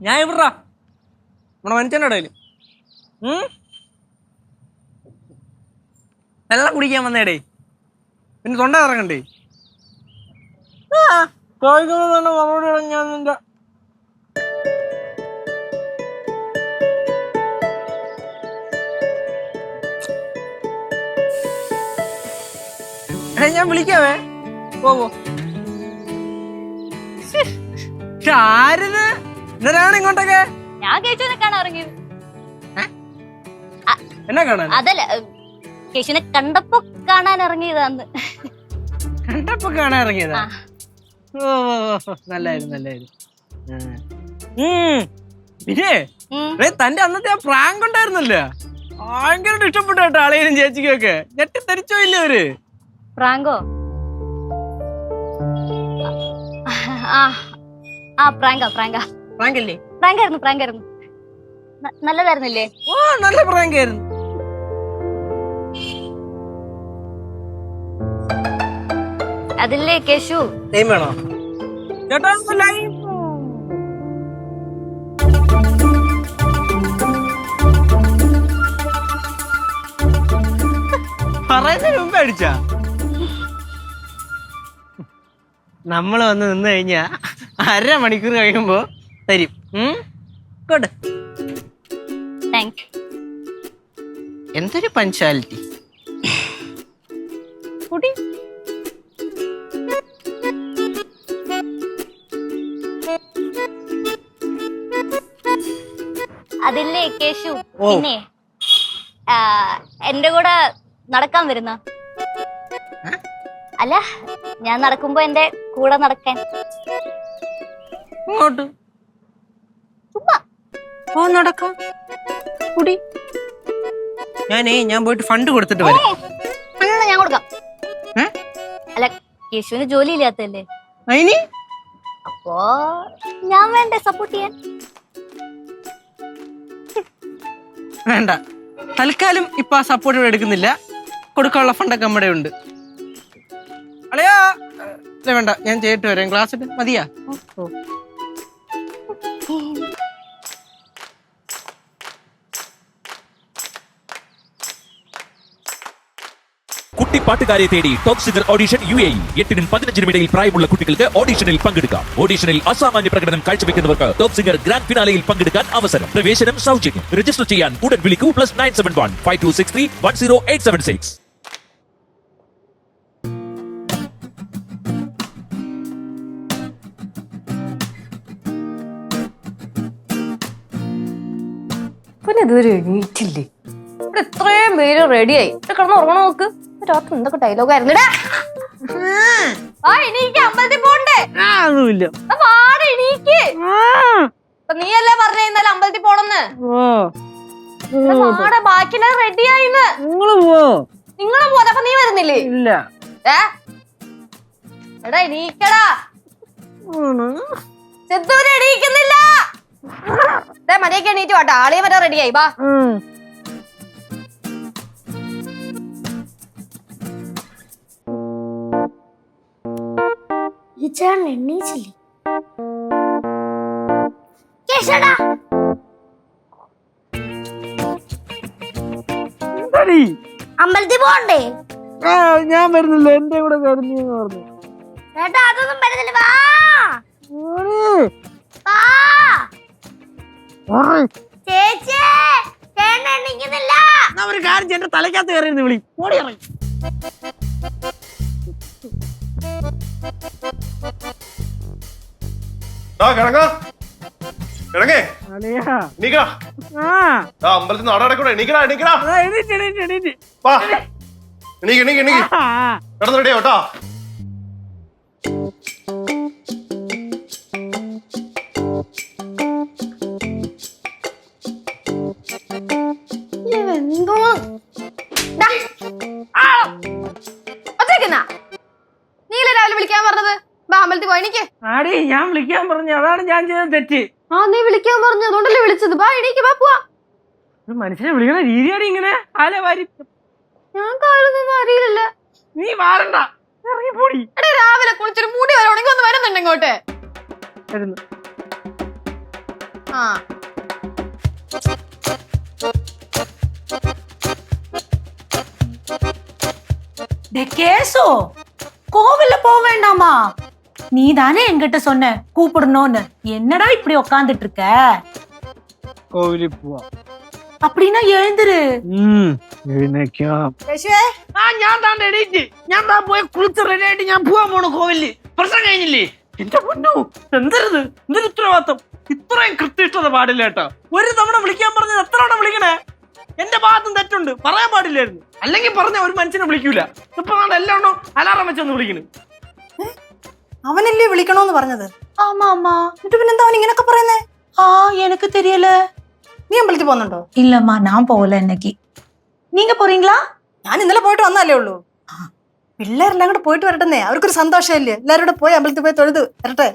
ഞാൻ എവിടാ നമ്മുടെ മനുഷ്യൻ്റെ ഇടയിൽ വെള്ളം കുടിക്കാൻ വന്നേടേ, പിന്നെ തൊണ്ട ഇറങ്ങണ്ടേ? ചോദിക്കുമ്പോൾ തന്നെ മറുപടി ഞാൻ നിന്റെ ഞാൻ വിളിക്കാവേ. പോവോ ആരത് ഇന്നലാണ് ഇങ്ങോട്ടൊക്കെ? ഞാൻ കേശുവിനെ കാണാൻ ഇറങ്ങിയത്. എന്നാ കാണാൻ? അതല്ല, കേശുവിനെ കണ്ടപ്പോ കാണാൻ ഇറങ്ങിയതാന്ന്. കണ്ടപ്പോ കാണാൻ ഇറങ്ങിയതാ? ഓ നല്ലായിരുന്നു നല്ലായിരുന്നു. പിന്നെ തന്റെ അന്നത്തെ ആ പ്രാങ്ക് ഉണ്ടായിരുന്നല്ലോ, ഭയങ്കര ഇഷ്ടപ്പെട്ടു കേട്ടോ ആളെയും ചേച്ചിക്കും ഒക്കെ. ഞെട്ടിത്തരിച്ചോ ഇല്ല അവര്? പ്രാങ്കോ? പ്രാങ്കല്ലേ? പ്രാങ്കായിരുന്നു. നല്ലതായിരുന്നില്ലേ? ഓ നല്ല പ്രാങ്കായിരുന്നു. അതില്ലേ കേശു? വേണോ ചേട്ടാ? പറയുന്നതിന് മുമ്പ് അടിച്ചാ? നമ്മള് വന്ന് നിന്ന് കഴിഞ്ഞാ 1/2 മണിക്കൂർ കഴിയുമ്പോ തരും. എന്തൊരു പഞ്ച്വാലിറ്റി. കുടി. അതില്ലേ കേശു, പിന്നെ എന്റെ കൂടെ നടക്കാൻ വരുന്ന? അല്ല, ഞാൻ നടക്കുമ്പോ എന്റെ കൂടെ നടക്കാൻ. ഇങ്ങോട്ട് ചുമ്മാ നടക്കാം. കുടി. ഞാൻ പോയിട്ട് ഫണ്ട് കൊടുത്തിട്ട് വരാം. ഞാൻ കൊടുക്കാം. അല്ല, കേശുവിന് ജോലി ഇല്ലാത്തല്ലേ? അതിന് അപ്പോ ഞാൻ വേണ്ടേ സപ്പോർട്ട് ചെയ്യാൻ? വേണ്ട, തൽക്കാലം ഇപ്പൊ ആ സപ്പോർട്ട് ഇവിടെ എടുക്കുന്നില്ല. കൊടുക്കാനുള്ള ഫണ്ടൊക്കെ നമ്മുടെ ഉണ്ട്. അളയാ വേണ്ട, ഞാൻ ചെയ്തിട്ട് വരാം. ക്ലാസ് മതിയാ? കുട്ടിപ്പാട്ടുകാരെ തേടി ടോപ്പ് സിംഗർ ഓഡിഷൻ UAE. 8-നും 15-നും ഇടയിൽ പ്രായമുള്ള കുട്ടികൾക്ക് ഓഡിഷനിൽ പങ്കെടുക്കാം. ഓഡിഷനിൽ അസാമാന്യ പ്രകടനം കാഴ്ചവെക്കുന്നവർക്ക് ടോപ്പ് സിംഗർ ഗ്രാൻഡ് ഫിനാലയിൽ പങ്കെടുക്കാൻ അവസരം. പ്രവേശനം സൗജന്യം. രജിസ്റ്റർ ചെയ്യാൻ ഉടൻ വിളിക്കൂ. +971 5263 10876. പിന്നെ ഇതുവരെ എണീറ്റില്ലേ? ഇവിടെ ഇത്രയും പേര് റെഡിയായി, കിടന്ന് ഉറങ്ങണ നോക്ക്. രാത്രി എന്തൊക്കെ ഡയലോഗായിരുന്നു. അമ്പലത്തിൽ പോണ്ടേ? നീയല്ലേ പറഞ്ഞ ഇന്നലെ അമ്പലത്തിൽ പോണെന്ന്? ബാക്കിയെല്ലാം റെഡിയായിന്ന്. നിങ്ങളും പോവാ? അപ്പൊ നീ വരുന്നില്ലേ? ഇല്ല. എടാ എണീക്കടാ. ചെത്തൂര് എണീക്കുന്നില്ല. മതിയൊക്കെ എണീറ്റ് വാട്ടോ, ആളെയും വരെ റെഡിയായി. ബാ. എണീച്ചില്ലേ? അമ്പലത്തിൽ പോണ്ടേ? ഞാൻ വരുന്നില്ല, എന്റെ കൂടെ പറഞ്ഞു. ചേട്ടാ അതൊന്നും വരുന്നില്ല. ചേച്ചി എണീക്കുന്നില്ല. ഒരു കാര്യം എന്റെ തലക്കകത്ത് കയറിയിരുന്നു. വിളി ഓടി ഇറങ്ങി. അമ്പലത്തിൽ നടക്കൂടെ? എണീക്കടാ എണീക്കടാ. കിടന്ന് റെഡിയാ കേട്ടോ. നീല രാവിലെ വിളിക്കാൻ പറഞ്ഞത്? അമ്പലത്തിൽ പോയി എനിക്ക്. ആടി ഞാൻ വിളിക്കാൻ പറഞ്ഞു, അതാണ് ഞാൻ ചെയ്ത തെറ്റ്. നീ വിളിക്കാൻ പറഞ്ഞു, അതുകൊണ്ടല്ലേ വിളിച്ചത്. ബാ എണീക്ക്, ബാ പോവാ. മനുഷ്യനെ വിളിക്കണ രീതിയാണ് ഇങ്ങനെ. ആലെ വാരി ഞാൻ കാലൊന്നും അറിയില്ലല്ല. നീ വാരണ്ട, ഇറങ്ങി പോടി. രാവിലെ കുളിച്ചൊരു മുടി വരെ ഉണങ്ങി ഒന്ന് വരുന്നുണ്ട് ഇങ്ങോട്ട്. വരുന്നു. ആ கேசோ கோவில்ல போக வேண்டாமா? நீ தானே என்கிட்ட சொன்ன கூப்பிடணும்னு. என்னடா இப்படி உக்காந்துட்டு இருக்க? കോവിലിൽ പോവാം. அப்படின்னா எழுந்துரு. എഴുന്നേക്കാം. கேசுவே ആ ഞാൻ താൻ എണീറ്റ് ഞാൻ താൻ പോയി കുളിച്ച് റെഡി ആയിട്ട് ഞാൻ പോവാൻ പോണു കോവിലില്. പ്രശ്നം കഴിഞ്ഞില്ലേ? എന്റെ പൊന്നു എന്തരുത് എന്തൊരു ഉത്തരവാദിത്തം. ഇത്രയും കൃത്യനിഷ്ഠത പാടില്ല കേട്ടോ. ഒരു തവണ വിളിക്കാൻ പറഞ്ഞത് എത്ര തവണ വിളിക്കണേ? എന്റെ ഭാഗത്തും തെറ്റുണ്ട്, പറയാൻ പാടില്ലായിരുന്നു. അല്ലെങ്കിൽ പറഞ്ഞ ഒരു മനുഷ്യനെ വിളിക്കൂല. ഇപ്പൊ എല്ലാം അലാറം വെച്ചൊന്ന് വിളിക്കണ്. அவனല്ലേ விളിക്കണോന്ന് പറഞ്ഞത്? ஆமா ஆமா. എന്നിട്ട് പിന്നെന്താ അവൻ ഇങ്ങനൊക്കെ പറയുന്നേ? ആ எனக்கு தெரியல. നീ അമ്പലത്തിൽ പോകുന്നുണ്ടോ? இல்லம்மா நான் போகல இன்னைக்கு. நீங்க போறீங்களா? ഞാൻ ഇന്നലെ പോയിട്ട് വന്നല്ലേ ഉള്ളൂ. പിള്ളേരെല്ലാം കൂടെ പോയിട്ട് വരട്ടെന്നേ, അവർക്കൊരു സന്തോഷമല്ലേ. എല്ലാവരും കൂടെ പോയി അമ്പലത്തിൽ പോയി തൊഴുത് വരട്ടെ.